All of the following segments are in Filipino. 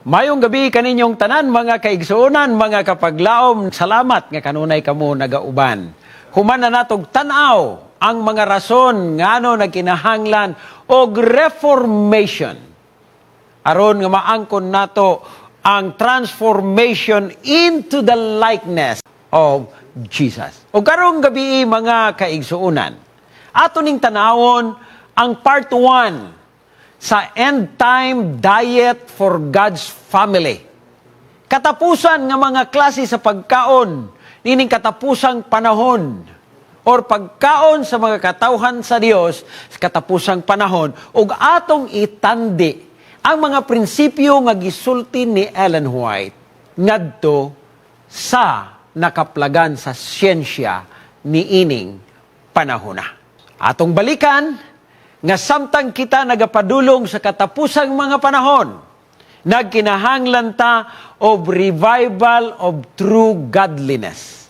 Mayong gabi kaninyong tanan mga kaigsuonan, mga kapaglaom. Salamat nga kanunay kamo nagauban. Human na natog tanaw ang mga rason ngano nagkinahanglan og reformation. Aron nga maangkon nato ang transformation into the likeness of Jesus. O karong gabi mga kaigsuonan, ato ning tanawon ang part 1 sa End Time Diet for God's Family. Katapusan nga mga klase sa pagkaon, nining katapusang panahon, or pagkaon sa mga katawhan sa Dios sa katapusang panahon, ug atong itandi ang mga prinsipyo nga gisulti ni Ellen White ngadto sa nakaplagan sa siyensya ni ining panahona. Atong balikan nga samtang kita nagapadulong sa katapusang mga panahon, nagkinahanglan ta of revival of true godliness.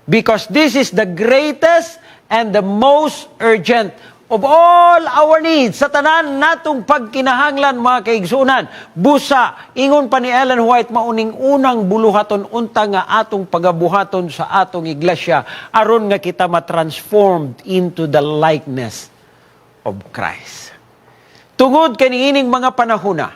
Because this is the greatest and the most urgent of all our needs. Sa tanan natong pagkinahanglan mga kaigsunan, busa, ingon pa ni Ellen White, mauning unang buluhaton unta nga atong pagabuhaton sa atong iglesia, aron nga kita matransformed into the likeness of Christ. Tungod kaniining mga panahona,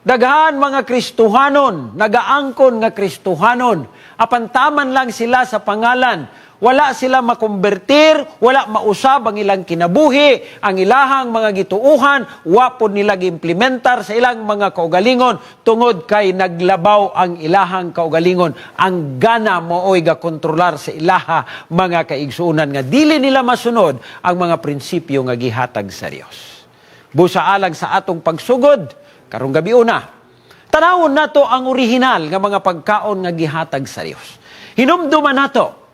daghan mga Kristohanon, nagaangkon nga Kristohanon, apantaman lang sila sa pangalan, wala sila makonvertir, wala mausab ang ilang kinabuhi, ang ilahang mga gituuhan, wapon nila giimplementar sa ilang mga kaugalingon, tungod kay naglabaw ang ilahang kaugalingon, ang gana mooy gakontrolar sa ilaha mga kaigsuunan nga dili nila masunod ang mga prinsipyo nga gihatag sa Dios. Busa alang sa atong pagsugod, karong gabi una, tanawon nato ang orihinal nga mga pagkaon nga gihatag sa Dios. Hinumduman nato,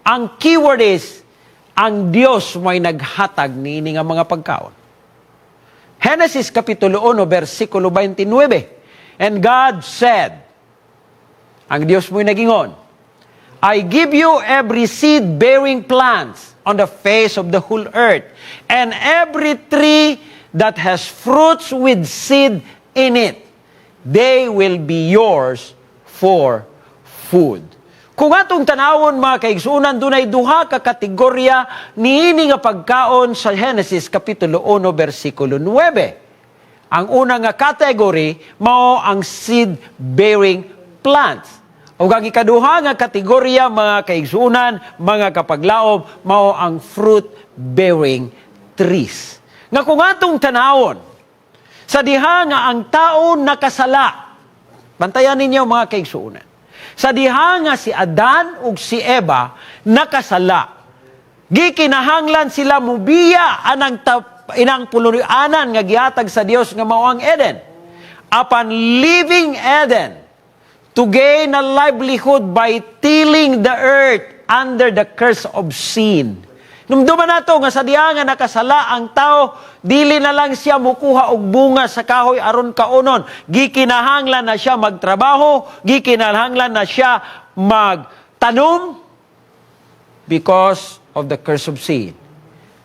ang keyword is, ang Dios may naghatag niini nga mga pagkaon. Genesis Kapitulo 1, versikulo 29. And God said, ang Dios mo'y nagingon, I give you every seed-bearing plants on the face of the whole earth, and every tree that has fruits with seed in it. They will be yours for food. Kung atong tanawon mga kaigsunan, dunay duha ka kategorya niini nga pagkaon sa Genesis Kapitulo 1, versikulo 9. Ang una nga category mao ang seed-bearing plants. O ang ikaduha nga kategorya mga kaigsunan, mga kapaglaom, mao ang fruit-bearing trees. Nga kung atong tanawon, sa diha nga ang tao nakasala, bantayan ninyo mga kaigsunan, sa diha nga si Adan ug si Eva nakasala, gikinahanglan sila mubiya anang inang puluyanan nga gihatag sa Dios nga mao ang Eden. Upon leaving Eden to gain a livelihood by tilling the earth under the curse of sin. Numduman nato nga sa diha nga nakasala ang tao, dili na lang siya mukuha og bunga sa kahoy aron kaunon. Gikinahanglan na siya magtrabaho, gikinahanglan na siya magtanom because of the curse of sin.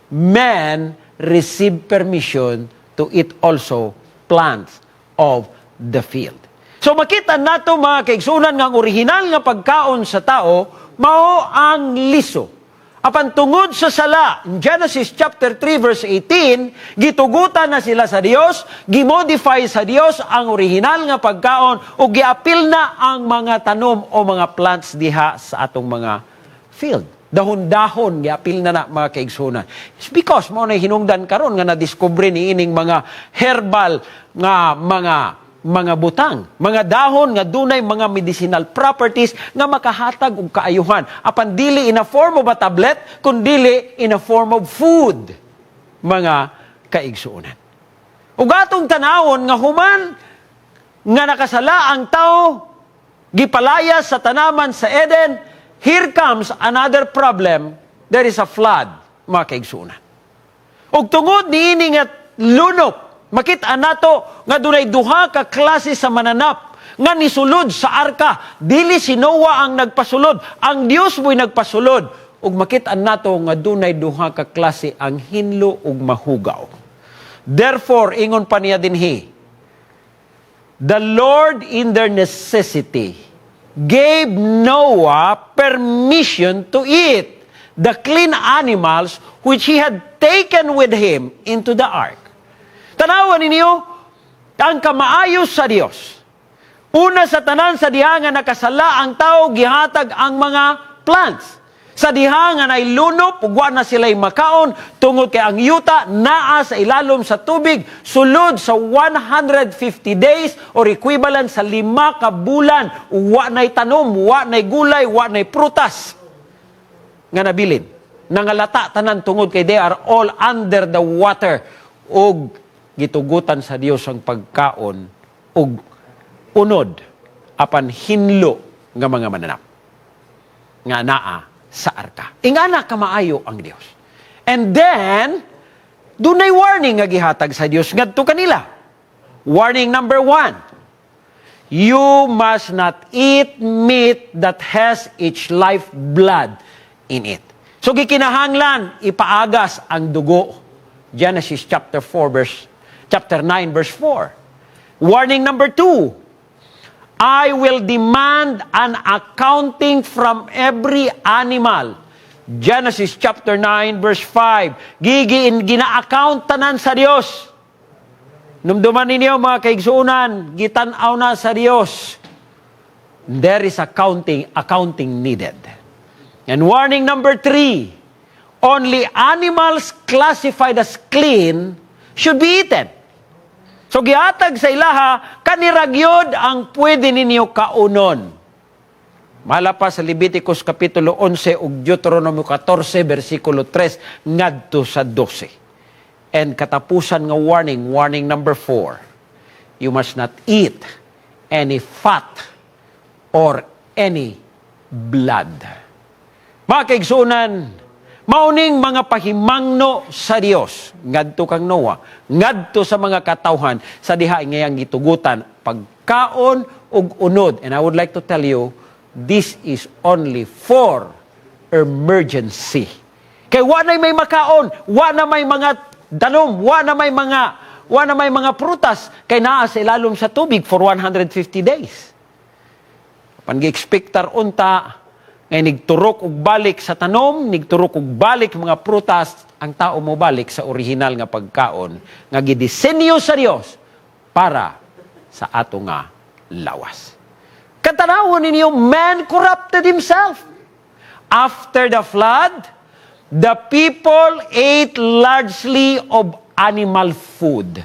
Man received permission to eat also plants of the field. So makita nato mga kaigsunan nga ang orihinal nga pagkaon sa tao mao ang liso. Apan tungod sa sala, in Genesis chapter 3 verse 18, gitugutan na sila sa Dios, gimodify sa Dios ang orihinal nga pagkaon o giapil na ang mga tanom o mga plants diha sa atong mga field. Dahon-dahon giapil na mga kaigsunan. It's because mo na hinungdan karon nga na-discover ni ining mga herbal nga mga butang, mga dahon nga dunay mga medicinal properties nga makahatag og kaayuhan. Apan dili in a form of a tablet, kundi in a form of food, mga kaigsuonan. Ug atong tanawon nga human nga nakasala ang tao, gipalaya sa tanaman sa Eden, here comes another problem. There is a flood, mga kaigsuonan. Ug tungod niini nga lunok, makita nato nga dunay duha ka klase sa mananap nga nisulod sa arka. Dili si Noah ang nagpasulod, ang Dios mo'y nagpasulod. Ug makita nato nga dunay duha ka klase ang hinlo ug mahugaw. Therefore, ingon pa niya dinhi, the Lord in their necessity gave Noah permission to eat the clean animals which he had taken with him into the ark. Tanawan ninyo, ang kamaayos sa Dios. Una sa tanan sa diha nga nakasala ang tao, gihatag ang mga plants. Sa diha nga nay lunop, ugwa na sila'y makaon, tungod kay ang yuta naa sa ilalom sa tubig, sulod sa 150 days or equivalent sa 5 ka bulan, wa na'y tanom, wa na'y gulay, wa na'y prutas nga nabilin. Nangalata tanan tungod kay they are all under the water. Og gitugutan sa Dios ang pagkaon og unod apan hinlo nga mga mananap nga naa sa arka. Ingana kamaayo ang Dios. And then dunay warning nga gihatag sa Dios ngadto kanila. Warning number 1. You must not eat meat that has its life blood in it. So gikinahanglan ipaagas ang dugo. Genesis chapter 9 verse 4. Warning number 2. I will demand an accounting from every animal. Genesis chapter 9 verse 5. Gina-account tanan sa Dios. Numduman ninyo mga kaigsuunan, gitanaw na sa Dios. There is accounting needed. And warning number 3. Only animals classified as clean should be eaten. So gihatag sa ilaha, kaniragyod ang pwede ninyo kaunon. Malapa sa Leviticus Kapitulo 11 ug Deuteronomio 14, versikulo 3, ngadto sa 12. And katapusan nga warning number 4. You must not eat any fat or any blood. Mga kaigsunan, mauning mga pahimangno sa Dios, ngadto kang Noah, ngadto sa mga katawhan, sa diha ngayang gitugutan, pagkaon ug unod. And I would like to tell you, this is only for emergency. Kay wa na may makaon, wa na may mga danom, wa na may mga prutas, kay naa sa ilalom sa tubig for 150 days. Pan gi-expectar unta, ngay nigturok ug balik sa tanom, nigturok ug balik mga prutas, ang tao mo balik sa original nga pagkaon nga gidisenyo sa Dios para sa ato nga lawas. Katanawon ninyo, man corrupted himself. After the flood, the people ate largely of animal food.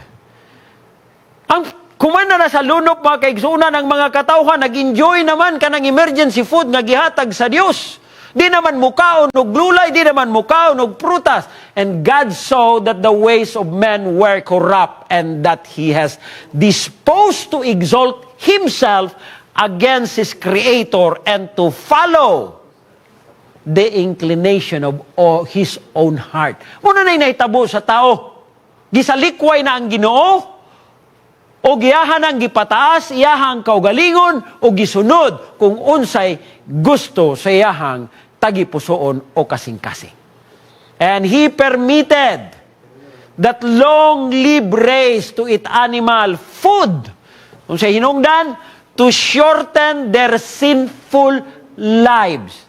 Kuman na sa lunop mga kaigsunan ng mga katawhan, nag-enjoy naman ka ng emergency food nga gihatag sa Dios. Di naman mukaon og gulay, di naman mukaon og prutas. And God saw that the ways of men were corrupt and that He has disposed to exalt Himself against His Creator and to follow the inclination of His own heart. Muna na'y naitabo sa tao. Gisalikway na ang Ginoo, o giyahan ang gipataas, iyahang kaugalingon, o gisunod kung unsay gusto sa iyahang tagipusoon o kasing-kasing. And He permitted that long-lived race to eat animal food, unsay hinungdan, to shorten their sinful lives.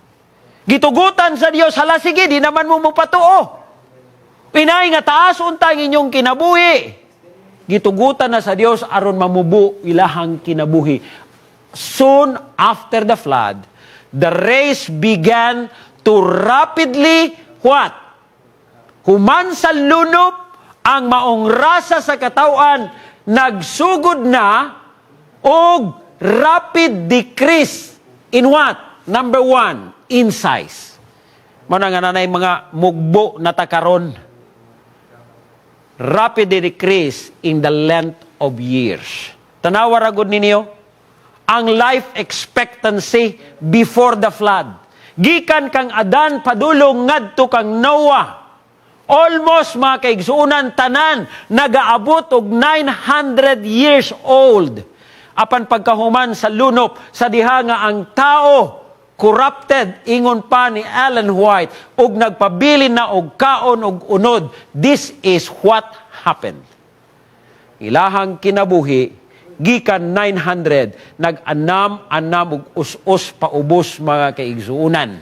Gitugutan sa Dios, hala sige, di naman mo mapatuo. Inay nga taas untang inyong kinabuhi. Gitugutan na sa Dios aron mamubo ilahang kinabuhi. Soon after the flood, the race began to rapidly what? Human sa lunop ang maong rasa sa katawan, nagsugod na og rapid decrease in what? Number 1, in size. Muna nga nanay mga mugbo na takaron. Rapid decrease in the length of years. Tanawa ragod ninyo, ang life expectancy before the flood. Gikan kang Adan padulong ngadto kang Noah. Almost mga kaigsuunan tanan, nagaabot og 900 years old. Apan pagkahuman sa lunop, sa diha nga ang tao, corrupted, ingon pa ni Ellen White, ug nagpabilin na og kaon og unod. This is what happened. Ilahang kinabuhi, gikan 900 nag-anam-anam og us-us paubos mga kaigsuunan.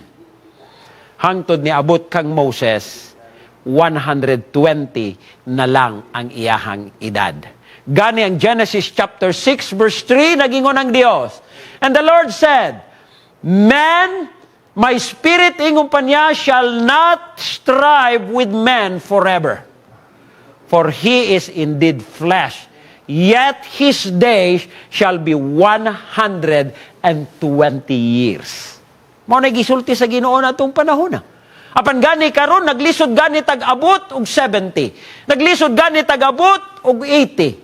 Hangtod ni abot kang Moses 120 na lang ang iyahang edad. Gani ang Genesis chapter 6 verse 3 nagingon ang Dios. And the Lord said, "Man, my spirit ingon pa niya shall not strive with man forever. For he is indeed flesh, yet his days shall be 120 years." Mao na gisulti sa Ginoo natong panahon na. Apan gani karon naglisod gani tag-abot og 70. Naglisod gani tag-abot og 80.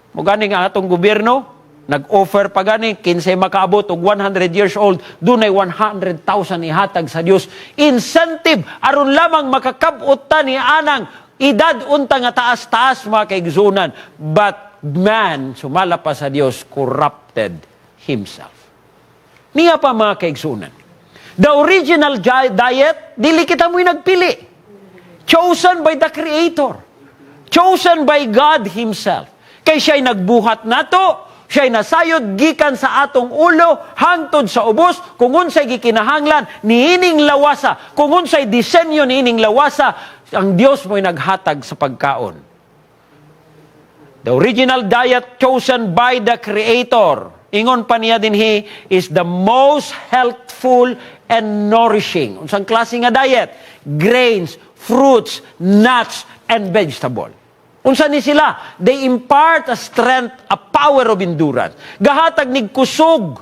Mo gani nga atong gobyerno nag-offer pa gani kinsay makaabot og 100 years old dunay 100,000 ihatag sa Dios incentive aron lamang makakab-ot ta ni anang edad unta nga taas-taas mga kaigsunan, but man sumala pa sa Dios corrupted himself. Niya pa mga kaigsunan, the original diet dili kita mo'y nagpili, chosen by the Creator, chosen by God Himself. Kay siya'y nagbuhat nato, siya'y nasayod gikan sa atong ulo hangtod sa ubos kung unsay gikinahanglan niining lawasa, kung unsay disenyo niining lawasa, ang Dios mo'y naghatag sa pagkaon. The original diet chosen by the Creator, ingon pa niya dinhi, is the most healthful and nourishing. Unsang klase nga diet? Grains, fruits, nuts, and vegetable. Unsa ni sila? They impart a strength, a power of endurance. Gahatag nig kusog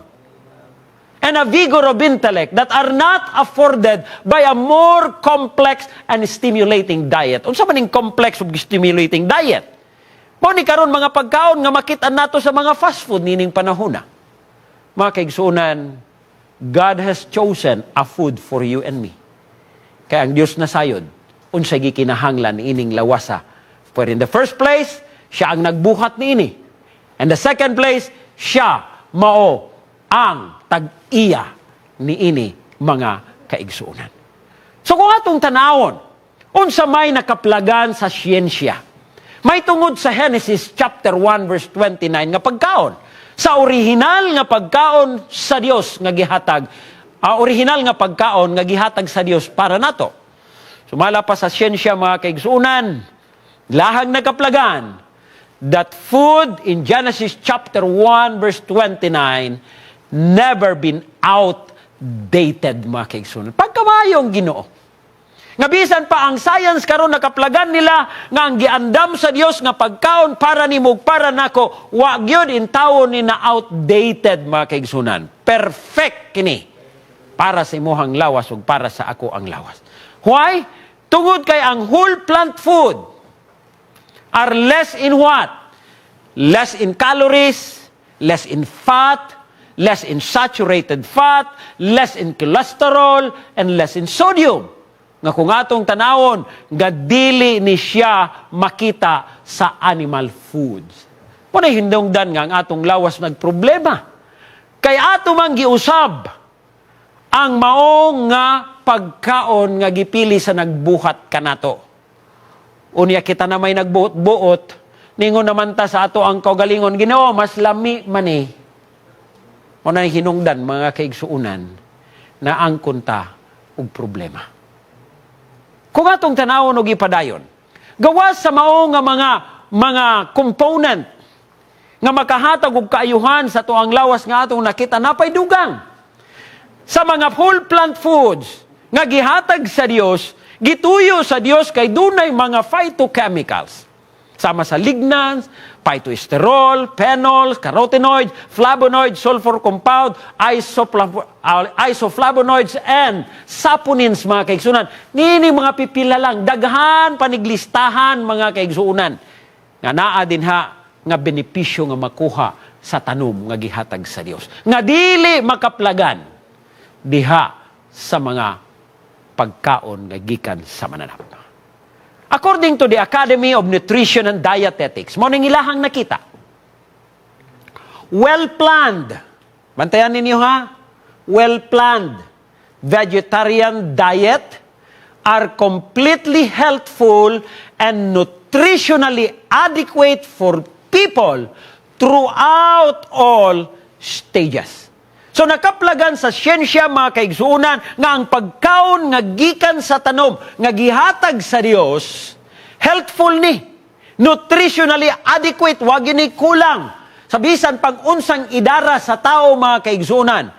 and a vigor of intellect that are not afforded by a more complex and stimulating diet. Unsa man ning complex ug stimulating diet? Mao ni karon mga pagkaon nga makit-an nato sa mga fast food nining panahona. Mga kaigsunan, God has chosen a food for you and me. Kaya ang Dios nasayod unsay gikinahanglan ining lawasa. For in the first place, siya ang nagbuhat niini. And the second place, siya mao ang tag-iya niini mga kaigsunan. So kung atong tanawon, unsa may nakaplagan sa siyensya, may tungod sa Genesis chapter 1 verse 29 nga pagkaon. Sa original nga pagkaon sa Dios nga gihatag, original nga pagkaon nga gihatag sa Dios para nato. Sumala pa sa siyensya mga kaigsunan, lahang nakaplagan that food in Genesis chapter 1 verse 29 never been outdated mga kaigsunan. Pagkamayong Ginoo. Nga bisan pa ang science karon nakaplagan nila nga ang giandam sa Dios nga pagkaon para nimo para nako wa gyud in tawon ni na outdated mga kaigsunan. Perfect kini para sa imuhang lawas ug para sa ako ang lawas. Why? Tungod kay ang whole plant food are less in what? Less in calories, less in fat, less in saturated fat, less in cholesterol, and less in sodium. Nga kung atong tanawon, nga dili ni siya makita sa animal foods. Muna hindungdan nga ang atong lawas nagproblema. Kay ato mang giusab ang maong nga pagkaon nga gipili sa nagbuhat kanato. Unya kita na may nagbuot-buot, ningon naman ta sa ato ang kaugalingon, Ginoo, mas lami man eh. O na hinungdan mga kaigsuunan na angkon ta og problema. Kung atong tanawon og ipadayon, gawas sa mao nga mga component nga makahatag og kaayuhan sa tuang lawas nga atong nakita napay dugang. Sa mga whole plant foods nga gihatag sa Dios, gituyo sa Dios kay dunay mga phytochemicals. Sama sa lignans, phytosterol, phenols, carotenoids, flavonoids, sulfur compound, isoflavonoids, and saponins mga kaigsunan. Nini mga pipila lang, daghan paniglistahan mga kaigsunan. Nga naa din ha, nga benepisyo nga makuha sa tanom nga gihatag sa Dios. Nga dili makaplagan diha sa mga pagkaon nga gikan sa mananap. According to the Academy of Nutrition and Dietetics, mo ning ilahang nakita. Well-planned. Bantayan ninyo ha? Well-planned vegetarian diet are completely healthful and nutritionally adequate for people throughout all stages. So nakaplagan sa siyensya, mga kaigsuunan, nga ang pagkaon nga gikan sa tanom, nga gihatag sa Dios, healthful ni, nutritionally adequate, wag ni kulang, sa bisan pag-unsang idara sa tao, mga kaigsuunan.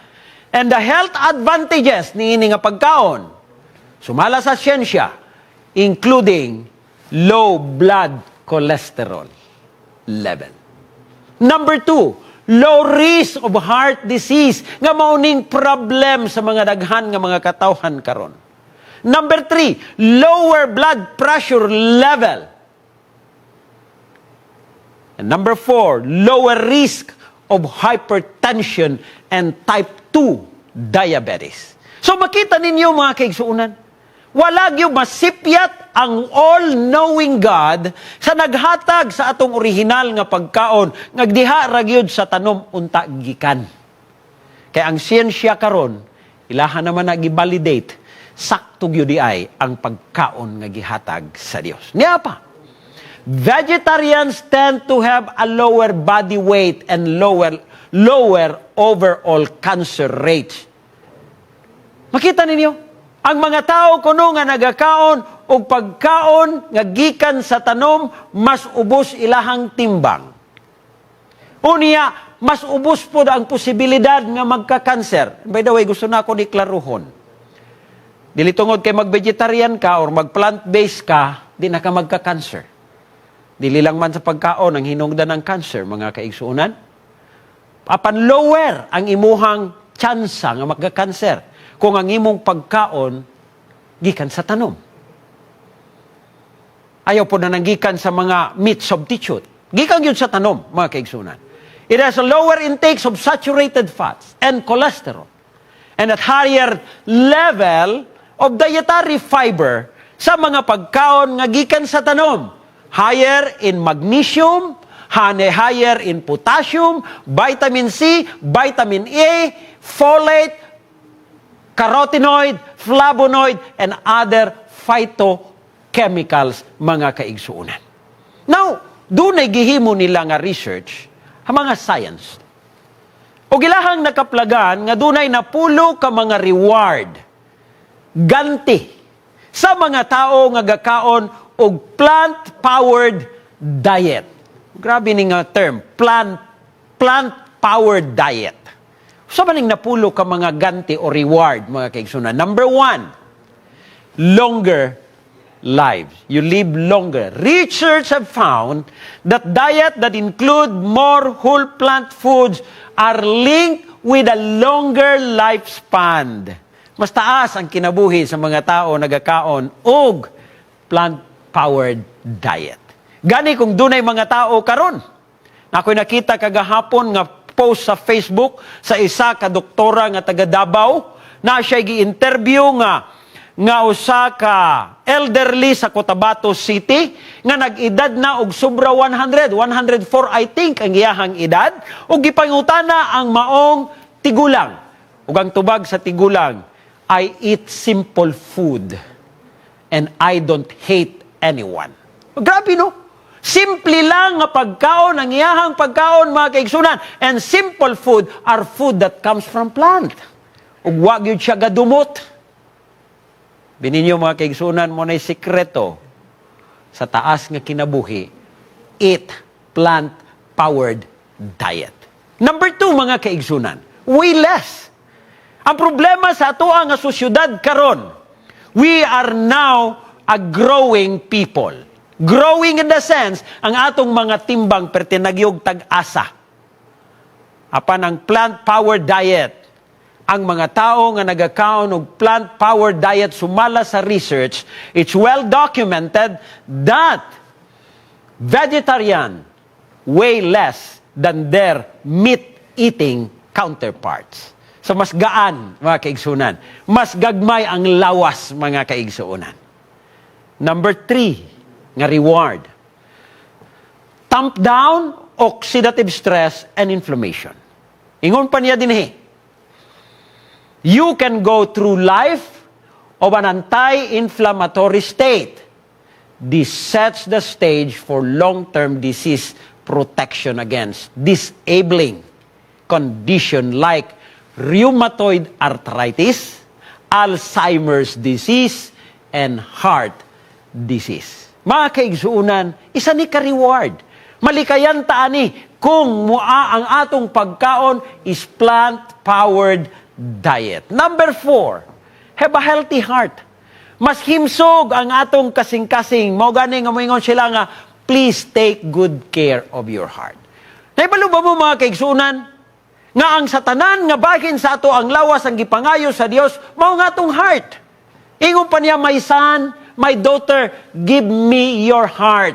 And the health advantages ni ini nga pagkaon, sumala sa siyensya, including low blood cholesterol level. Number 2, low risk of heart disease, nga mauning problem sa mga daghan nga mga katawhan karon. Number 3, lower blood pressure level. And number 4, lower risk of hypertension and type 2 diabetes. So makita ninyo, mga kaigsuunan, wala gyud masipyat ang all-knowing God sa naghatag sa atong orihinal nga pagkaon, ngagdiha ra gyud sa tanom unta gikan. Kaya ang siyensya karon, ilahan naman nag-validate, sakto gyud ay ang pagkaon nga gihatag sa Dios. Niya pa, vegetarians tend to have a lower body weight and lower overall cancer rate. Makita ninyo? Ang mga tao kuno nga nagakaon og pagkaon nga gikan sa tanom, mas ubos ilahang timbang. Unya, mas ubos po ang posibilidad nga magka-cancer. By the way, gusto na ako niklaruhon. Dili tungod kay mag-vegetarian ka or mag-plant-based ka, di na ka magka-cancer. Dili lang man sa pagkaon ang hinungdan ng cancer, mga kaigsuunan. Apan lower ang imuhang tsansa nga magka-cancer kung ang imong pagkaon gikan sa tanom. Ayaw po na nanggikan sa mga meat substitute. Gikan yun sa tanom, mga kaigsunan. It has a lower intakes of saturated fats and cholesterol, and at higher level of dietary fiber sa mga pagkaon nga gikan sa tanom. Higher in magnesium, higher in potassium, vitamin C, vitamin A, folate, carotenoid, flavonoid, and other phytochemicals, mga kaigsuunan. Now, doon ay gihimo nila nga research, ang mga science. O gilahang nakaplagan, nga doon ay napulo ka mga reward, ganti, sa mga tao nga gakaon og plant-powered diet. Grabe ni nga term, plant-powered diet. Sa maning napulo ka mga ganti o reward, mga kaigsunan. Number 1, longer lives. You live longer. Research have found that diet that include more whole plant foods are linked with a longer lifespan. Mas taas ang kinabuhi sa mga tao nagakaon og plant-powered diet. Gani kung dunay mga tao karon. Ako'y nakita kagahapon nga post sa Facebook sa isa ka doktora nga taga Davao na siya gi-interview nga usa ka elderly sa Cotabato City nga nag-edad na og sobra 104 I think ang iyahang edad ug gipangutana ang maong tigulang ug ang tubag sa tigulang, I eat simple food and I don't hate anyone. Grabe no? Simple lang nga pagkaon, ang iyahang pagkaon, mga kaigsunan. And simple food are food that comes from plant. Ug wag yun siya gadumot. Bininyo, mga kaigsunan, mo na'y sikreto sa taas nga kinabuhi. Eat plant-powered diet. Number 2, mga kaigsunan, way less. Ang problema sa ato nga sosyudad karon, we are now a growing people. Growing in the sense, ang atong mga timbang pertinagyog tag-asa. Apan ang plant-powered diet, ang mga tao nga nagakaon og plant-powered diet sumala sa research, it's well documented that vegetarian weigh less than their meat-eating counterparts. So mas gaan, mga kaigsunan. Mas gagmay ang lawas, mga kaigsunan. Number 3, nga reward. Tamp down oxidative stress and inflammation. Ingon pa niya dinhi. You can go through life of an anti-inflammatory state. This sets the stage for long-term disease protection against disabling condition like rheumatoid arthritis, Alzheimer's disease, and heart disease. Mga kaigsuunan, isa ni ka-reward. Malikayan taani kung mua ang atong pagkaon is plant-powered diet. Number 4, have a healthy heart. Mas himsog ang atong kasing-kasing. Mao gani nga moingon sila nga, please take good care of your heart. Naibalo ba mo mga kaigsuunan? Nga ang satanan nga bahin sa ato ang lawas ang gipangayo sa Dios, mao nga atong heart. Ingon pa niya, my son, my daughter, give me your heart.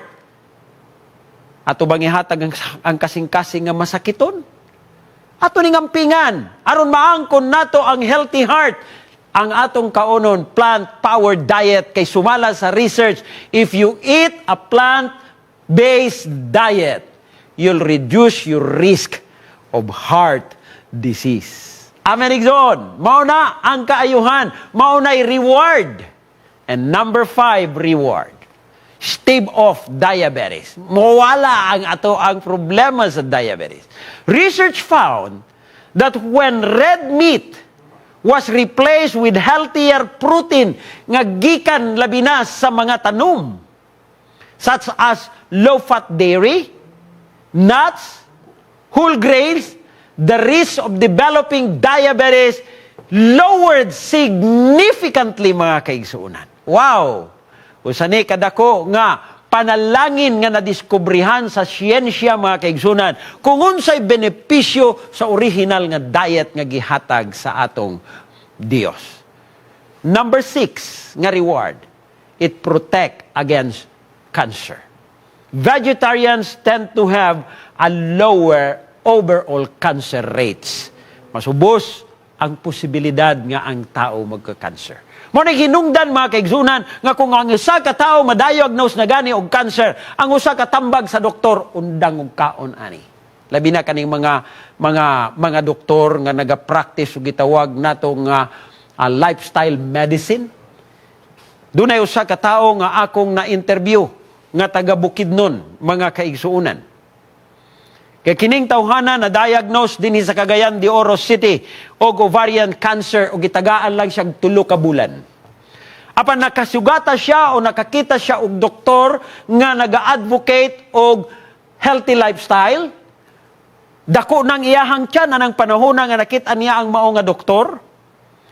Ato bang ihatag ang kasing-kasing nga masakiton? Ato ning ampingan, aron maangkon nato ang healthy heart. Ang atong kaonon, plant-powered diet, kay sumala sa research, if you eat a plant-based diet, you'll reduce your risk of heart disease. Amen, igsoon. Mao na ang kaayuhan. Mao na'y reward. And number 5, reward. Stave off diabetes. Mawala ang problema sa diabetes. Research found that when red meat was replaced with healthier protein nga gikan labi na sa mga tanom, such as low-fat dairy, nuts, whole grains, the risk of developing diabetes lowered significantly, mga kaigsuunan. Wow! Usani kadako nga panalangin nga nadiskubrihan sa siyensya, mga kaigsunan, kung unsay benepisyo sa original nga diet nga gihatag sa atong Dios. Number 6 nga reward, it protect against cancer. Vegetarians tend to have a lower overall cancer rates. Masubos ang posibilidad nga ang tao magka-cancer. Mo na hinungdan, mga kaigsunan, nga kung ang isa ka tao ma-diagnose na gani og cancer, ang usa ka tambag sa doktor undang og kaon ani. Labi na kaning mga doktor nga naga-practice og gitawag nato nga lifestyle medicine. Dunay usa ka tao nga akong na-interview nga taga Bukidnon, mga kaigsuunan. Kaya kining tawhana na diagnose din sa Cagayan de Oro City og ovarian cancer o gitagaan lang siyang 3 ka bulan. Apan nakasugata siya o nakakita siya og doktor nga naga-advocate og healthy lifestyle, dako nang iyahang tiyan anang panahon nga nakita niya ang mao nga doktor,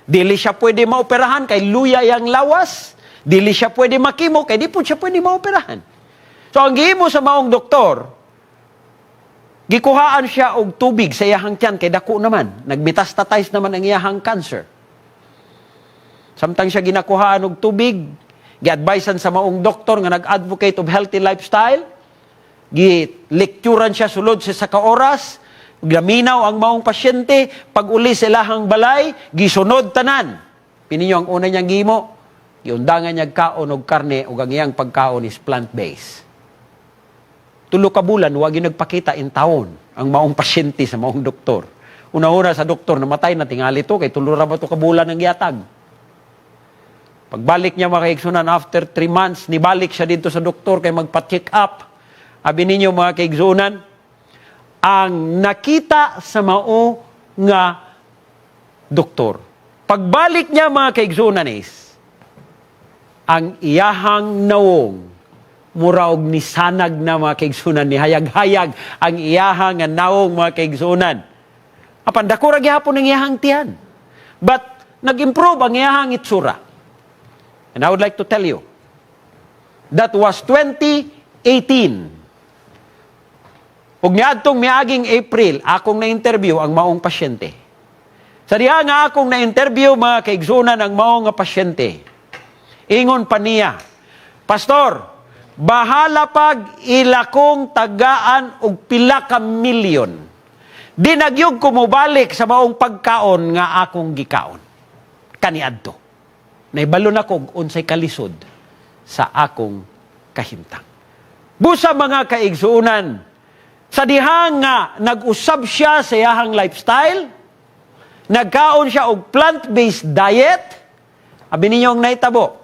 dili siya pwede maoperahan kay luya yang lawas, dili siya pwede makimo kay di po siya pwede maoperahan. So ang gihimo sa maong doktor, gikuhaan siya og tubig sa iyahang tiyan kay dako naman. Nagmetastatize naman ang iyahang cancer. Samtang siya ginakuhaan og tubig, gi-advisean sa maong doktor nga nag-advocate of healthy lifestyle, gi-lecturean siya sulod sa ka oras, gaminaw ang maong pasyente, pag uli sa ilahang balay, gisunod tanan. Pininyo ang una niyang gihimo, giundangan niya kaon og karne ug ang iyang pagkaon is plant-based. 3 ka bulan, wag yung nagpakita in taon ang maong pasyente sa maong doktor. Una-una sa doktor, namatay na tingali to, kay 3 ra ba 2 ka bulan ang giatag. Pagbalik niya, mga kaigsunan, after 3 months, nibalik siya dito sa doktor kay magpa-check up. Abi ninyo, mga kaigsunan, ang nakita sa mao nga doktor. Pagbalik niya, mga kaigsunan, is ang iyahang nawong mura og nisanag na, mga kaigsunan, ni hayag-hayag ang iyahang nga nawong, mga kaigsunan. Apan dako ra gihapon ang iyahang tiyan. But nag-improve ang iyahang itsura. And I would like to tell you, that was 2018. Ug niadtong miaging April, akong na-interview ang maong pasyente. Sa diha nga akong na-interview, mga kaigsunan, ang maong nga pasyente. Ingon pa niya, Pastor, bahala pag ilakong tagaan og pila ka milyon. Di nagyog kumubalik sa maong pagkaon nga akong gikaon. Kaniadto. Naibalo na kog unsay kalisod sa akong kahimtang. Busa, mga kaigsuunan, sa diha nga nag-usab siya sa iyahang lifestyle, nagkaon siya og plant-based diet, abi ninyong naitabo,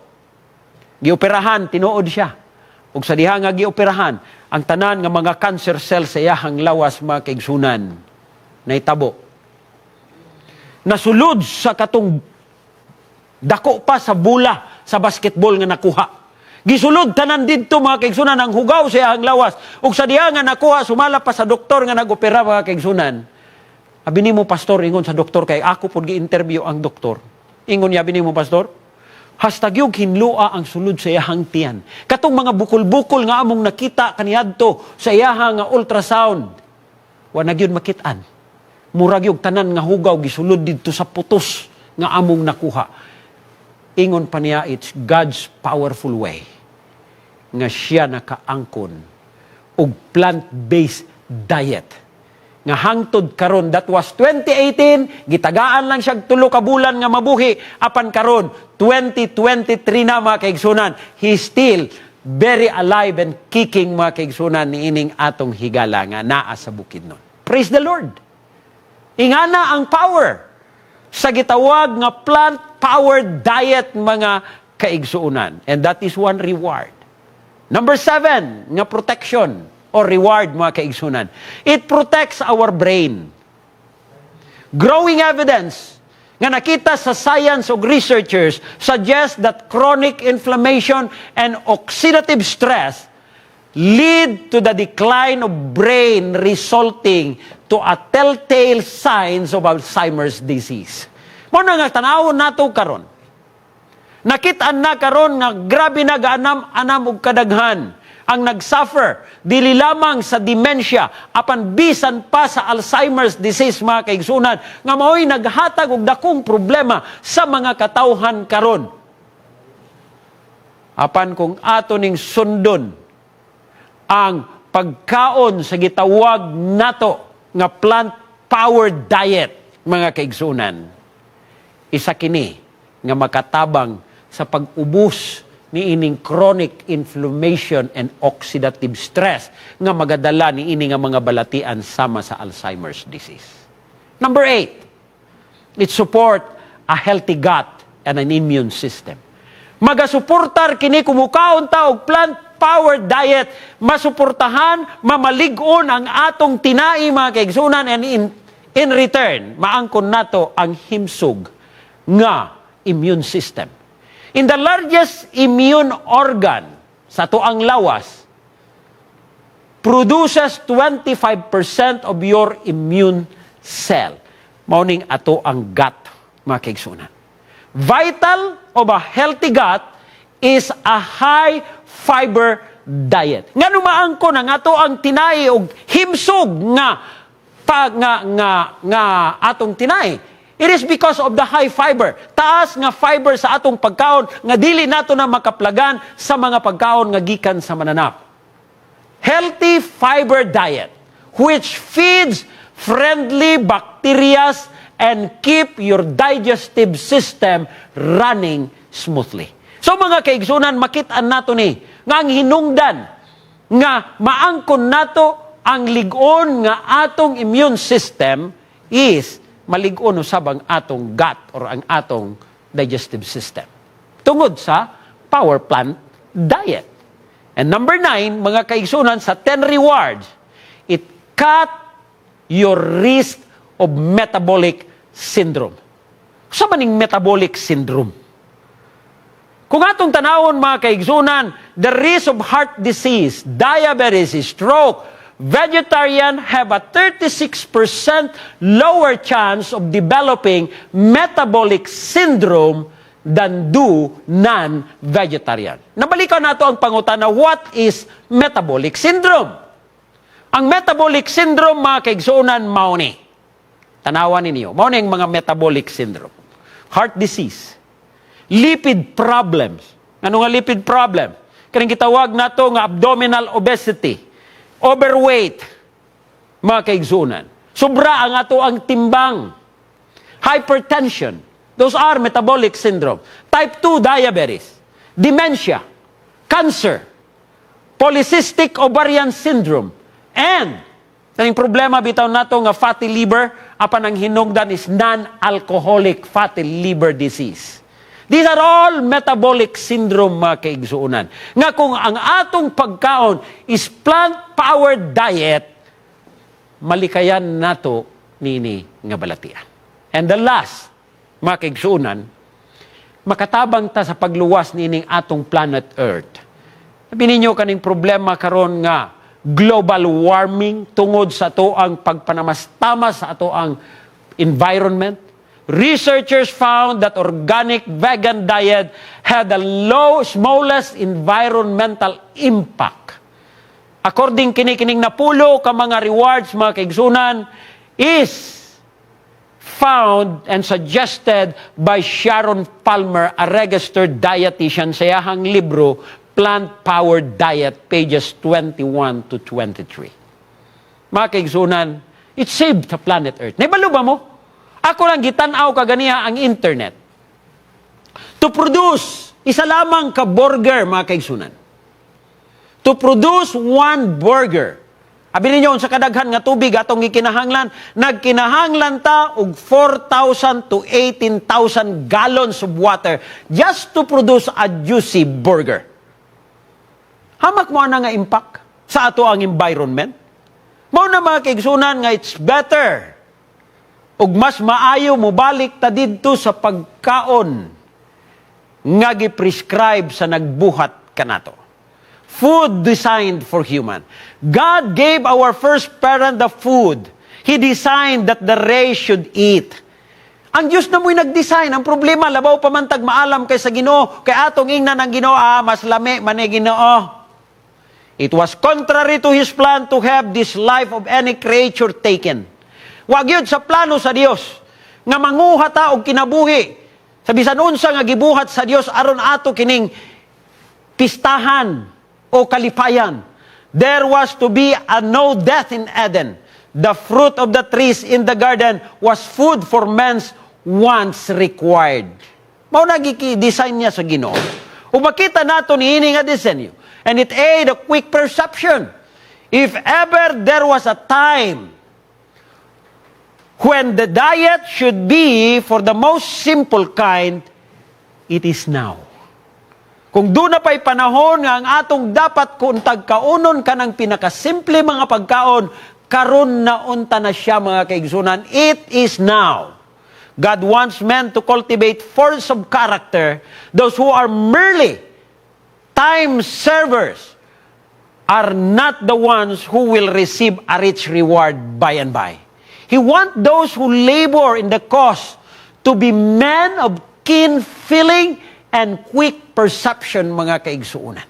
gioperahan, tinuod siya. Ug sa diha nga gioperahan, ang tanan nga mga cancer cells sa iyahang lawas mga kaigsunan naitabo. Nasulod sa katong dako pa sa bula sa basketball nga nakuha. Gisulod tanan didto mga kaigsunan ang hugaw sa iyahang lawas. Ug sa diha nga nakuha sumala pa sa doktor nga nag-opera mga kaigsunan. Abi nimo pastor ingon sa doktor kay ako pud gi-interview ang doktor. Ingon niya abi nimo pastor, hastag yung hinlua ang sulod sa iyahang tiyan. Katong mga bukol-bukol nga among nakita kaniadto sa iyahang ultrasound. Wa na gyud makit-an. Murag yung tanan nga hugaw gisulod didto sa putos nga among nakuha. Ingon pa niya, it's God's powerful way nga siya nakaangkon og plant-based diet. Nga hangtod karon, that was 2018, gitagaan lang siya 3 ka bulan nga mabuhi, apan karon 2023 na mga kaigsunan, he's still very alive and kicking mga kaigsunan ni ining atong higala nga naa sa Bukidnon. Praise the Lord! Ingana ang power sa gitawag nga plant-powered diet mga kaigsuunan. And that is one reward. Number 7, nga protection or reward mga kaigsuunan. It protects our brain. Growing evidence nga nakita sa science ug researchers suggest that chronic inflammation and oxidative stress lead to the decline of brain resulting to a telltale signs of Alzheimer's disease. Muna nga tanawon nato karon. Nakitaan na karon nga grabe na gaanam-anam og kadaghan ang nagsuffer dili lamang sa dementia apan bisan pa sa Alzheimer's disease mga kaigsunan nga mao'y naghatag og dakong problema sa mga katawhan karon. Apan kung ato ning sundon ang pagkaon sa gitawag nato nga plant-powered diet, mga kaigsunan, isa kini nga makatabang sa pag-ubos ni ining chronic inflammation and oxidative stress nga magadala ni ini nga mga balatian sama sa Alzheimer's disease. Number 8, it support a healthy gut and an immune system. Magasuportar kini kumukaon ta og plant-powered diet, masuportahan, mamalig-on ang atong tinai mga kaigsunan, and in return, maangkon nato ang himsog nga immune system. In the largest immune organ sa tuang lawas, produces 25% of your immune cell. Mauning ato ang gut, mga kaigsunan. Vital of a healthy gut is a high fiber diet. Nga numaangko na nga to ang tinai og himsog nga atong tinai. It is because of the high fiber. Taas nga fiber sa atong pagkaon nga dili nato na makaplagan sa mga pagkaon nga gikan sa mananap. Healthy fiber diet which feeds friendly bacteria and keep your digestive system running smoothly. So mga kaigsunan, makit-an nato ni nga ang hinungdan nga maangkon nato ang lig-on nga atong immune system is malig-on usab ang atong gut or ang atong digestive system. Tungod sa power plant diet. And number 9, mga kaigsunan, sa 10 rewards, it cut your risk of metabolic syndrome. Sa maning metabolic syndrome? Kung atong tanawon mga kaigsunan, the risk of heart disease, diabetes, stroke, vegetarian have a 36% lower chance of developing metabolic syndrome than do non-vegetarian. Nabalikan nato ang pangutana, what is metabolic syndrome? Ang metabolic syndrome, mga kaigsunan, mao ni. Tanawan ninyo, mao ni ang mga metabolic syndrome. Heart disease, lipid problems. Ano nga lipid problem? Kaning gitawag nato nga abdominal obesity, overweight, mga kaigsunan. Sobra ang ato ang timbang. Hypertension, those are metabolic syndrome. Type 2 diabetes, dementia, cancer, polycystic ovarian syndrome, and ang problema bitaw nato nga fatty liver, apan ang hinungdan is non-alcoholic fatty liver disease. These are all metabolic syndrome, mga kaigsuunan. Nga kung ang atong pagkaon is plant-powered diet, malikayan nato nini nga balatian. And the last, mga kaigsuunan, makatabang ta sa pagluwas nining atong planet Earth. Sabi ninyo kaning problema karon nga global warming tungod sa ato ang pagpanamastama sa ato ang environment. Researchers found that organic vegan diet had the smallest environmental impact. According kini-kining napulo ka mga rewards, mga kaigsunan, is found and suggested by Sharon Palmer, a registered dietitian sa iyahang libro, Plant-Powered Diet, pages 21 to 23. Mga kaigsunan, it saved the planet Earth. Naibalo ba mo? Ako lang gitanaw kaganiha ang internet. To produce, isa lamang ka burger, mga kaigsunan. To produce one burger, abi ninyo sa kadaghan nga tubig atong gikinahanglan, nagkinahanglan ta og 4,000 to 18,000 gallons of water just to produce a juicy burger. Hamak mo na nga impact sa ato ang environment. Mao na mga kaigsunan nga it's better ug mas maayo mo balik ta didto sa pagkaon nga gi-prescribe sa nagbuhat kanato. Food designed for human. God gave our first parent the food. He designed that the race should eat. Ang Diyos na mo'y nag-design. Ang problema, labaw pamantag maalam kay sa Ginoo, kay atong ingnan ang Ginoo, mas lami man ni Ginoo. It was contrary to His plan to have this life of any creature taken. Wag yun sa plano sa Dios nga manguha ta og kinabuhi. Sa bisan unsa nga gibuhat sa Dios aron ato kining pistahan o kalipayan. There was to be no death in Eden. The fruit of the trees in the garden was food for men's wants required. Mao nagiki-design niya sa Ginoo. Ug makita nato niini nga disenyo. And it aid a quick perception. If ever there was a time when the diet should be for the most simple kind, it is now. Kung doon na pa'y panahon nga ang atong dapat kung tagkaunon ka ng pinakasimple mga pagkaon, karon na unta na siya mga kaigsunan. It is now. God wants men to cultivate force of character. Those who are merely time servers are not the ones who will receive a rich reward by and by. He wants those who labor in the cause to be men of keen feeling and quick perception, mga kaigsuunan.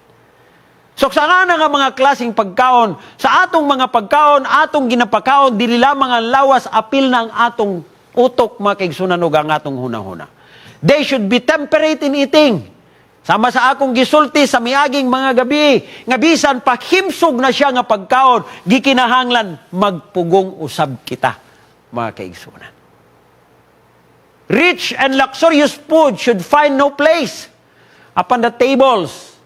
So, sa nga nga mga klaseng pagkaon, sa atong mga pagkaon, atong ginapakaon, dili lamang ang lawas, apil na ang atong utok, mga kaigsuunan, o ang atong hunahuna. They should be temperate in eating. Sama sa akong gisulti sa miaging mga gabi, nga bisan pakimsog na siya nga pagkaon, gikinahanglan magpugong usab kita, mga kaigsuunan. Rich and luxurious food should find no place upon the tables.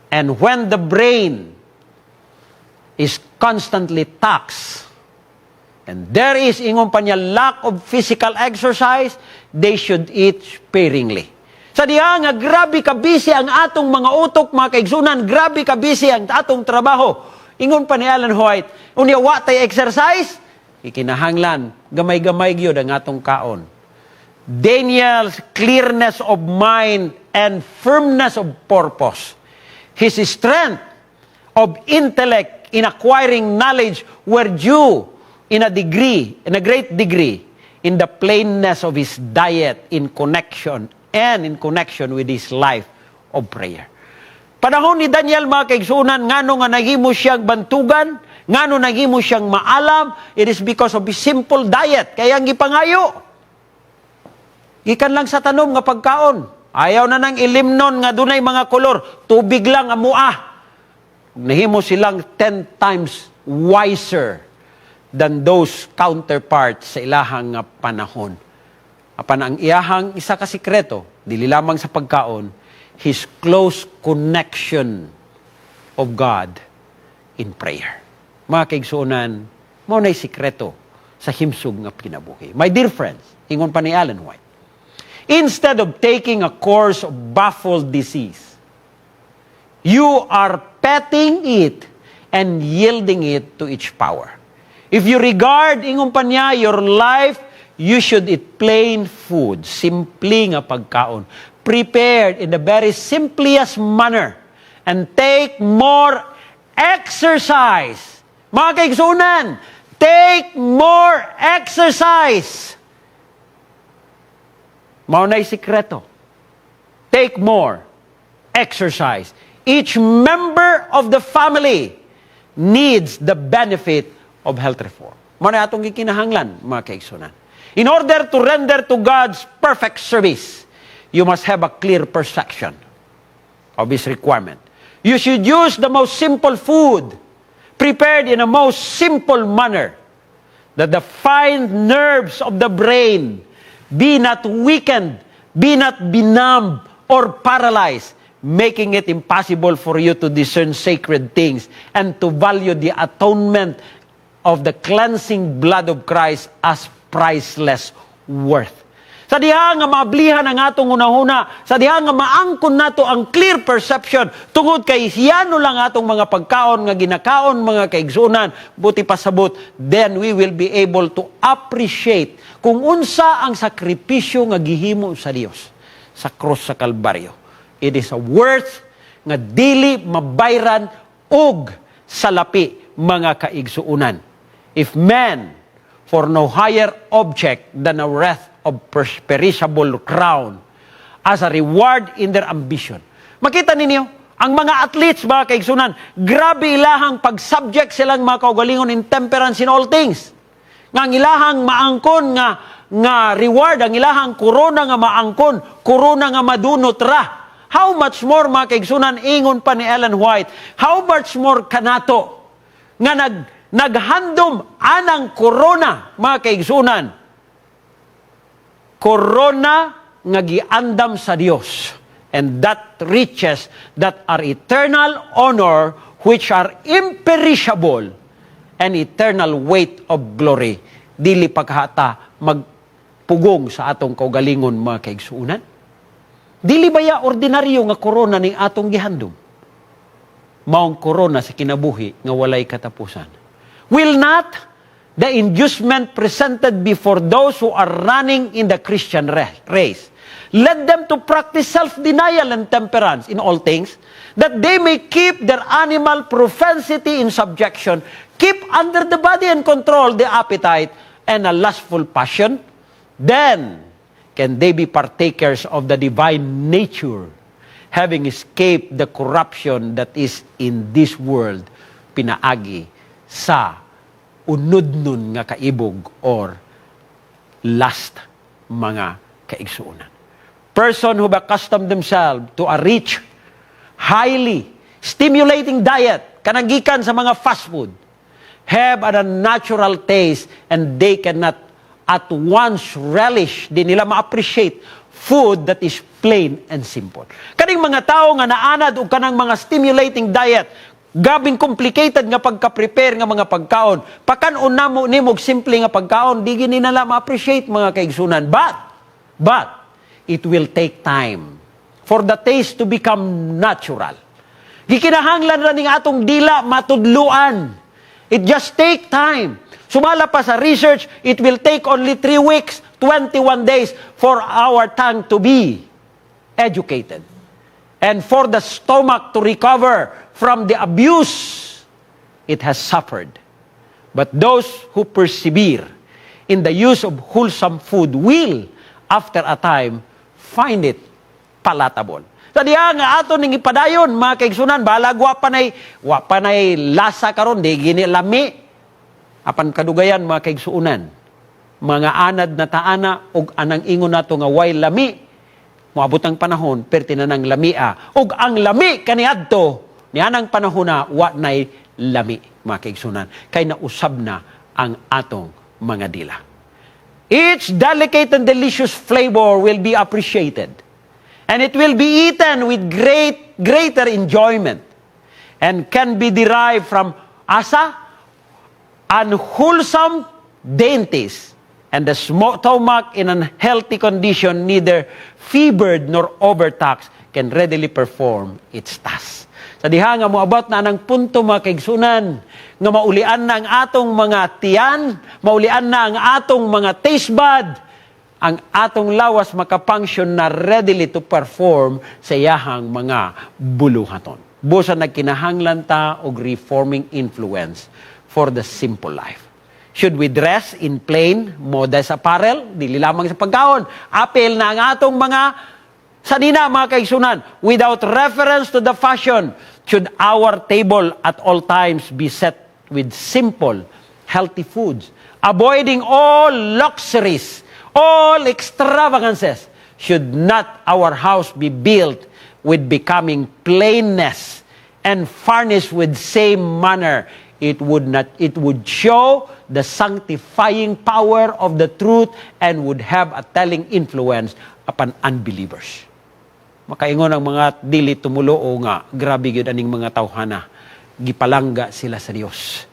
And when the brain is constantly taxed, and there is, ingon pa niya, lack of physical exercise, they should eat sparingly. Sa diha nga, grabe ka busy ang atong mga utok, mga kaigsunan, grabe ka busy ang atong trabaho. Ingon pa ni Ellen White, unya wa tay exercise, ikinahanglan, gamay-gamay gyud ang atong kaon. Daniel's clearness of mind and firmness of purpose. His strength of intellect in acquiring knowledge were due in a great degree, in the plainness of his diet in connection with his life of prayer. Panahon ni Daniel, mga kaigsunan, ngano nga nahimo siyang bantugan, ngano nahimo siyang maalam, it is because of his simple diet. Kaya ang gipangayo, gikan lang sa tanom nga pagkaon. Ayaw na nang ilimnon nga dunay mga kolor. Tubig lang amua. Nahimo silang 10 times wiser than those counterparts sa ilahang nga panahon. Apan ang iyahang isa ka sikreto, dili lamang sa pagkaon, his close connection of God in prayer. Mga kaigsuonan, mao nay sikreto sa himsog nga kinabuhi. My dear friends, ingon pa ni Ellen White, instead of taking a course of baffled disease. You are petting it and yielding it to its power. If you regard ingong panya your life, you should eat plain food, simple nga pagkaon, prepared in the very simplest manner, and take more exercise. Mga kaigsunan, take more exercise. Mao na'y sikreto. Take more exercise. Each member of the family needs the benefit of health reform. Mao na atong gikinahanglan, mga kaigsunan. In order to render to God's perfect service, you must have a clear perception of His requirement. You should use the most simple food, prepared in a most simple manner, that the fine nerves of the brain be not weakened, be not benumbed, or paralyzed, making it impossible for you to discern sacred things and to value the atonement of the cleansing blood of Christ as priceless worth. Sa diha nga maablihan ang atong unahuna, sa diha nga maangkon nato ang clear perception tungod kay hiyano lang atong mga pagkaon nga ginakaon mga kaigsunan, buti pasabot, then we will be able to appreciate kung unsa ang sakripisyo nga gihimo sa Dios sa krus sa Kalbaryo. It is a worth nga dili mabayran og salapi mga kaigsuunan. If man for no higher object than a wreath of perishable crown as a reward in their ambition. Makita ninyo, ang mga athletes, mga kaigsunan, grabe ilahang pag-subject silang mga kaugalingon in temperance in all things. Nga ang ilahang maangkon nga reward, ang ilahang korona nga maangkon, korona nga madunot ra. How much more, mga kaigsunan, ingon pa ni Ellen White, how much more kanato nga naghandom anang korona, mga kaigsunan, korona nga giandam sa Dios, and that riches that are eternal honor, which are imperishable, and eternal weight of glory, dili pagkata magpugong sa atong kaugalingon, mga kaigsunan. Dili baya ordinaryo nga korona ning atong gihandom? Maong korona sa kinabuhi nga walay katapusan. Will not the inducement presented before those who are running in the Christian race led them to practice self-denial and temperance in all things, that they may keep their animal propensity in subjection, keep under the body and control the appetite and a lustful passion? Then can they be partakers of the divine nature, having escaped the corruption that is in this world, pinaagi sa unudnon nga kaibog or lust, mga kaigsuunan. Person who accustomed themselves to a rich, highly stimulating diet, kanagikan sa mga fast food, have an unnatural taste and they cannot at once relish, di nila ma-appreciate food that is plain and simple. Kaning mga tao nga naanad o kanang mga stimulating diet, gabing complicated nga pagka-prepare nga mga pagkaon, pakanon namo nimog simple nga pagkaon, di gini nila ma-appreciate, mga kaigsunan. But it will take time for the taste to become natural. Gikinahanglan ra ning atong dila matudluan. It just take time. Sumala pa sa research, it will take only 3 weeks, 21 days for our tongue to be educated. And for the stomach to recover from the abuse it has suffered. But those who persevere in the use of wholesome food will, after a time, find it palatable. Sa diha nga ato ning ipadayon, mga kaigsunan, balag wa pa nay lasa karon, di gini lami. Apan kadugayan, mga kaigsuunan, mga anad na taana og anang ingon nato nga way lami, moabot ang panahon pertinanang lamia, og ang lami kaniadto nianang panahon na wa nay lami, mga kaigsunan, kay nausab na ang atong mga dila. Each delicate and delicious flavor will be appreciated, and it will be eaten with greater enjoyment, and can be derived from unwholesome dainties And the stomach in an healthy condition, neither fevered nor overtaxed, can readily perform its task. Sa diha nga moabot na ng punto mga kaigsunan, nga maulian na ang atong mga tiyan, maulian na ang atong mga taste bud, ang atong lawas makapunction na readily to perform sa iyahang mga buluhaton. Busa nagkinahanglan ta og reforming influence for the simple life. Should we dress in plain, modest apparel? Dili lamang sa pagkaon. Apel na ang atong mga sanina, mga kaigsunan, without reference to the fashion, should our table at all times be set with simple, healthy foods, avoiding all luxuries, all extravagances. Should not our house be built with becoming plainness and furnished with same manner? It would show the sanctifying power of the truth and would have a telling influence upon unbelievers. Makaingon ang mga dili tumulo o nga, grabe yun aning mga tawhana. Gipalangga sila sa Dios.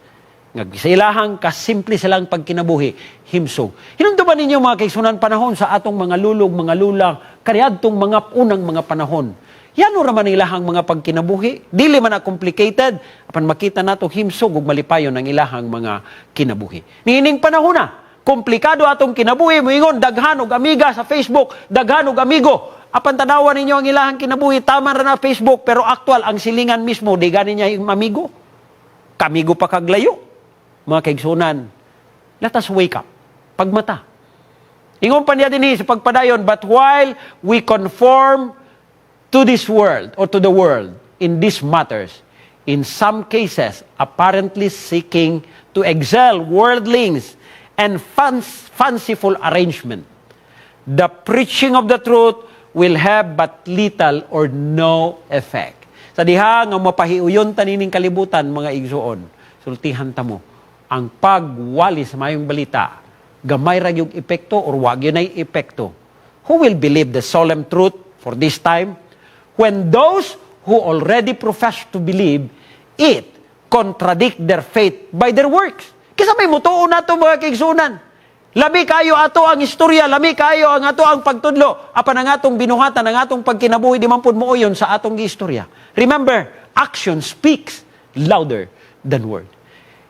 Nga sa ilahang kasimple silang pagkinabuhi, himsog. Hinumduman ninyo mga kaigsunan panahon sa atong mga lulog, mga lulang, kariadtong mga unang mga panahon. Yan o raman ilahang mga pagkinabuhi. Dili man na complicated, apan makita nato himsog ug malipayon ang ilahang mga kinabuhi. Niining panahon na, komplikado atong kinabuhi, moingon daghan og amiga sa Facebook, daghan og amigo. Apan tanawan ninyo ang ilahang kinabuhi, tama ra na Facebook, pero actual ang silingan mismo, di gani niya yung amigo. Kamigo pa kaglayo. Mga kaigsunan, let us wake up. Pagmata. Ingon pa niya din sa pagpadayon, but while we conform to this world, or to the world, in these matters, in some cases, apparently seeking to excel worldlings and fanciful arrangement, the preaching of the truth will have but little or no effect. Sa diha nga mapahiuyon tanining kalibutan, mga igsuon, sultihan ta mo, ang pagwali sa mayong balita, gamay ra yung epekto or wag yun ay epekto. Who will believe the solemn truth for this time when those who already profess to believe it contradict their faith by their works? Kisa may mutuo na ito mga kaigsunan. Labi kayo ato ang istorya, labi kayo ang ato ang pagtudlo, apan ang atong binuhatan, ang atong pagkinabuhi, di man pud muuyon sa atong istorya. Remember, action speaks louder than word.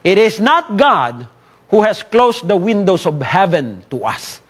It is not God who has closed the windows of heaven to us,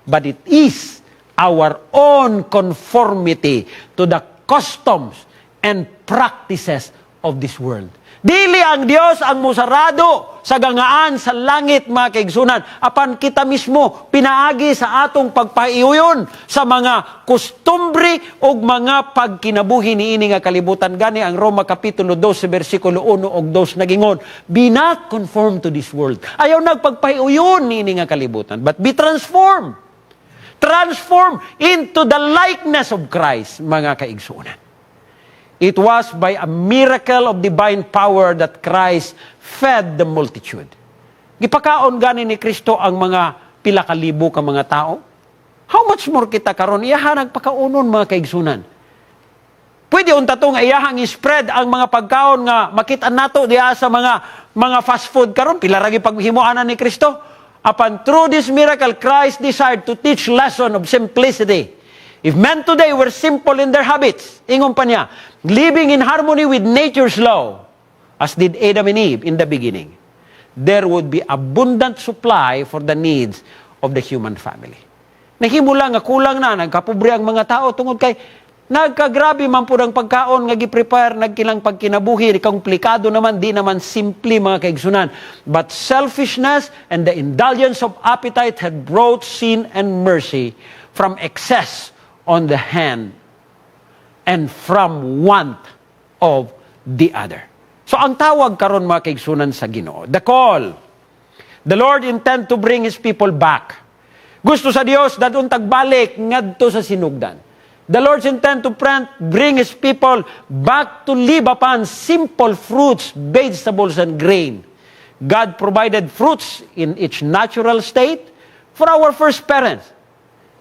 but it is our own conformity to the customs and practices of this world. Dili ang Dios ang musarado sa gangaan sa langit, mga kaigsunan. Apan kita mismo pinaagi sa atong pagpaiuyon sa mga kustumbre o mga pagkinabuhi niini nga kalibutan. Gani ang Roma Kapitulo 12, versikulo 1 og 2 nagingon, be not conformed to this world. Ayaw nagpagpaiuyon niini nga kalibutan, but be transformed. Transformed into the likeness of Christ, mga kaigsunan. It was by a miracle of divine power that Christ fed the multitude. Gipakaon gani ni Kristo ang mga pila ka libo ka mga tao. How much more kita karon iyahan nagpakaunon, mga kaigsunan? Pwede unta to nga iyahang spread ang mga pagkaon nga makita nato diha sa mga fast food karon, pila ra gyud paghimuanan ni Kristo. Upon through this miracle, Christ desired to teach lesson of simplicity. If men today were simple in their habits, ingon pa niya, living in harmony with nature's law, as did Adam and Eve in the beginning, there would be abundant supply for the needs of the human family. Nahimula nga kulang na, nagkapobre ang mga tao tungod kay nagkagrabe man po ang pagkaon nga gi-prepare, nagkilang pagkinabuhi, komplikado naman, di naman simple, mga kaigsunan. But selfishness and the indulgence of appetite had brought sin and mercy from excess on the hand and from want of the other. So ang tawag karon, mga kaigsunan, sa Ginoo, the call, the Lord intend to bring His people back. Gusto sa Dios dadun tagbalik ngadto sa sinugdan. The Lord's intent to bring His people back to live upon simple fruits, vegetables, and grain. God provided fruits in its natural state for our first parents,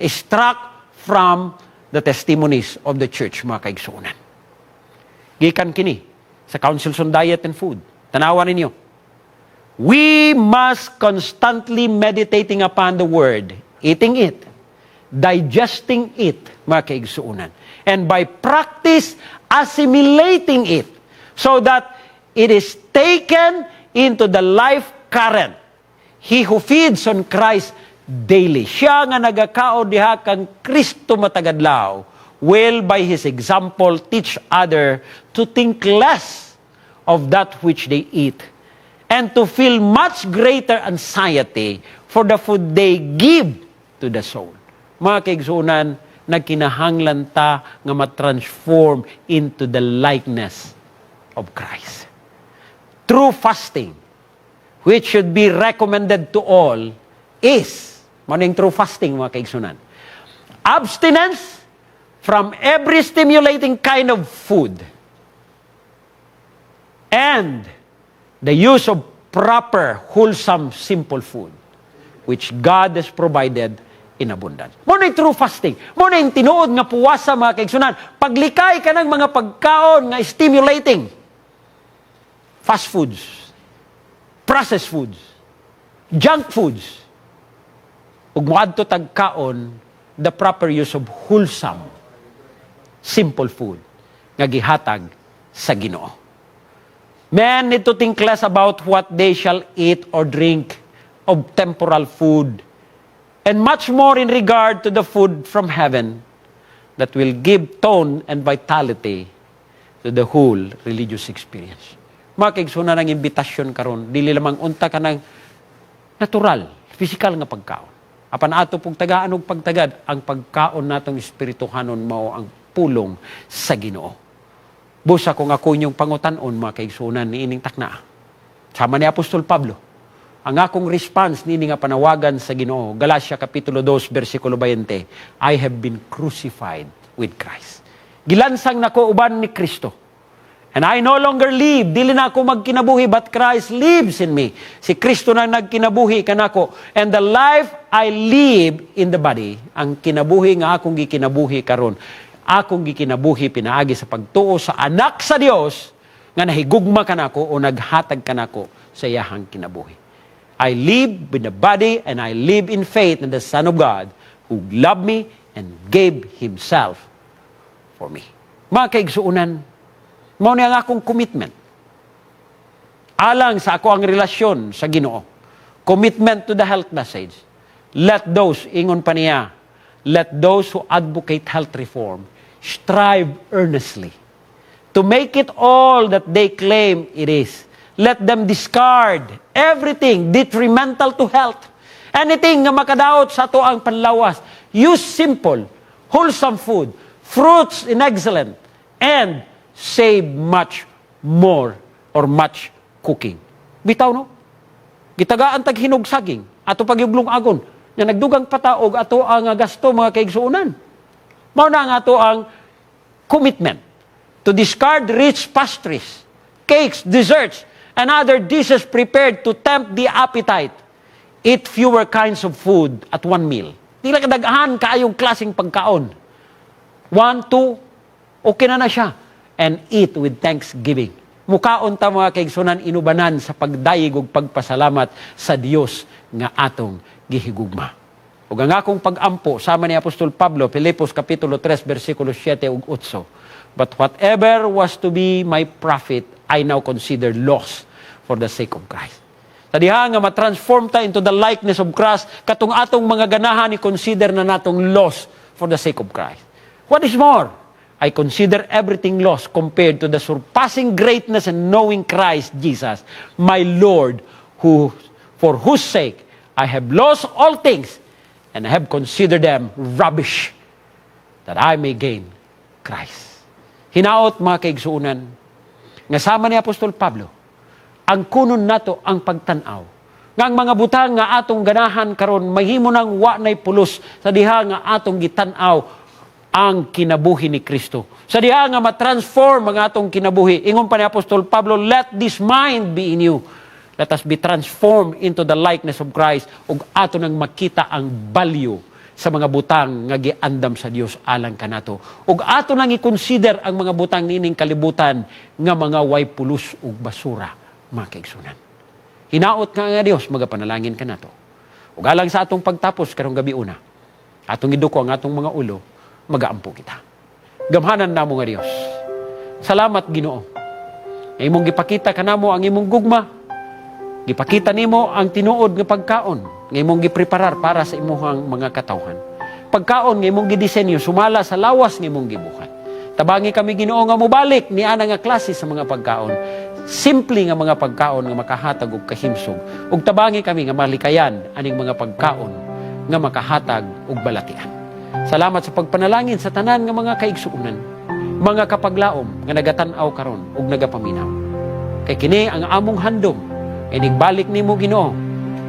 extract from the testimonies of the church, mga kaigsunan. Gikan kini sa Councils on Diet and Food. Tanawan ninyo. We must constantly meditating upon the Word, eating it, digesting it, mga kaigsuunan. And by practice, assimilating it so that it is taken into the life current. He who feeds on Christ daily, siya nga nagakao diha kang Kristo matagadlaw, will by his example teach other to think less of that which they eat and to feel much greater anxiety for the food they give to the soul. Mga kaigsuunan, nagkinahanglan ta nga matransform into the likeness of Christ. True fasting, which should be recommended to all, is, maning true fasting, mga kaigsunan, abstinence from every stimulating kind of food and the use of proper, wholesome, simple food, which God has provided in abundance. Muna yung true fasting. Muna yung tinuod nga puwasa, mga kaigsunan. Paglikay ka ng mga pagkaon nga stimulating. Fast foods, processed foods, junk foods, ug moadto tagkaon the proper use of wholesome, simple food nga gihatag sa Ginoo. Men need to think less about what they shall eat or drink of temporal food, and much more in regard to the food from heaven that will give tone and vitality to the whole religious experience. Makigsunan ng imbitasyon karon, dili lamang unta ka ng natural, physical nga pagkaon. Apan ato pong tagaan og pagtagad, ang pagkaon natong espirituhanon mao ang pulong sa Ginoo. Busa kung ako inyong pangutan-on, mga kaigsunan, niining takna. Sama ni Apostol Pablo, ang akong response nini nga panawagan sa Ginoo, Galatia Kapitulo 2, versikulo 20, I have been crucified with Christ. Gilansang nako uban ni Kristo. And I no longer live, dili na ako magkinabuhi, but Christ lives in me. Si Kristo na nagkinabuhi kanako. And the life I live in the body, ang kinabuhi nga akong gikinabuhi karon, akong gikinabuhi pinaagi sa pagtuo sa anak sa Dios nga nahigugma kanako o naghatag kanako sa iyahang kinabuhi. I live in the body and I live in faith in the Son of God who loved me and gave Himself for me. Mga kaigsuunan, mao ni ang akong commitment. Alang sa ako ang relasyon sa Ginoo. Commitment to the health message. Let those, ingon pa niya, let those who advocate health reform strive earnestly to make it all that they claim it is. Let them discard everything detrimental to health. Anything nga makadaot sa ato ang panlawas. Use simple, wholesome food, fruits in excellent, and save much more or much cooking. Bitaw no? Gitagaan tag hinog saging, ato pagyuglong agon, nga nagdugang pataog ato ang gasto, mga kaigsuunan. Mao na nga ato ang commitment to discard rich pastries, cakes, desserts, and other dishes prepared to tempt the appetite. Eat fewer kinds of food at one meal. Di lang kadaghan kaayong klaseng pagkaon. 1, 2, okay na siya. And eat with thanksgiving. Mukaon ta, mga kaigsunan, inubanan sa pagdayig ug pagpasalamat sa Dios nga atong gihigugma. Ug ang akong pag-ampo sama ni Apostol Pablo, Filipos Kapitulo 3, versikulo 7 ug 8. But whatever was to be my profit, I now consider loss for the sake of Christ. Sa diha nga matransform ta into the likeness of Christ, katong atong mga ganahan ni consider na natong loss for the sake of Christ. What is more? I consider everything lost compared to the surpassing greatness and knowing Christ Jesus, my Lord, for whose sake I have lost all things and I have considered them rubbish, that I may gain Christ. Hinaot, mga kaigsuunan, nga sama ni Apostol Pablo, ang kunon nato ang pagtanaw. Nga ang mga butang nga atong ganahan karon mahimo nang wa nay pulos sa diha nga atong gitanaw ang kinabuhi ni Kristo. Sa diha nga matransform ang atong kinabuhi. Ingon pa ni Apostol Pablo, let this mind be in you. Let us be transformed into the likeness of Christ ug ato nang makita ang value sa mga butang nga giandam sa Dios alang kanato. Ug ato nang i-consider ang mga butang nining kalibutan nga mga way pulos ug basura, mga kaigsunan. Hinaot nga Dios, magapanalangin ka nato. Ug alang sa atong pagtapos karong gabi una, atong iduko ang atong mga ulo, magaampo kita. Gamhanan namo nga Dios. Salamat Ginoo. Nga imong gipakita kanamo ang imong gugma. Gipakita nimo ang tinuod nga pagkaon nga imong gipreparar para sa imong mga katawhan. Pagkaon nga imong gidisenyo sumala sa lawas nga imong gibuhat. Tabangi kami Ginoo nga mobalik ni ana nga klase sa mga pagkaon. Simple nga mga pagkaon nga makahatag og kahimsog. Ug tabangi kami nga malikayan aning mga pagkaon nga makahatag og balatian. Salamat sa pagpanalangin sa tanan nga mga kaigsuonan, mga kapaglaom nga nagatan-aw karon ug nagapaminaw. Kay kini ang among handom, inigbalik nimo Ginoo,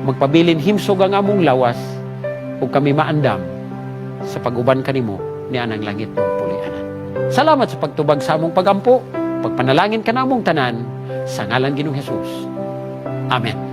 magpabilin himsog ang among lawas ug kami maandam sa pag-uban kanimo ni anang langit ng pulianan. Salamat sa pagtubag sa among pagampo, pagpanalangin ka namong tanan sa ngalan Ginoong Hesus. Amen.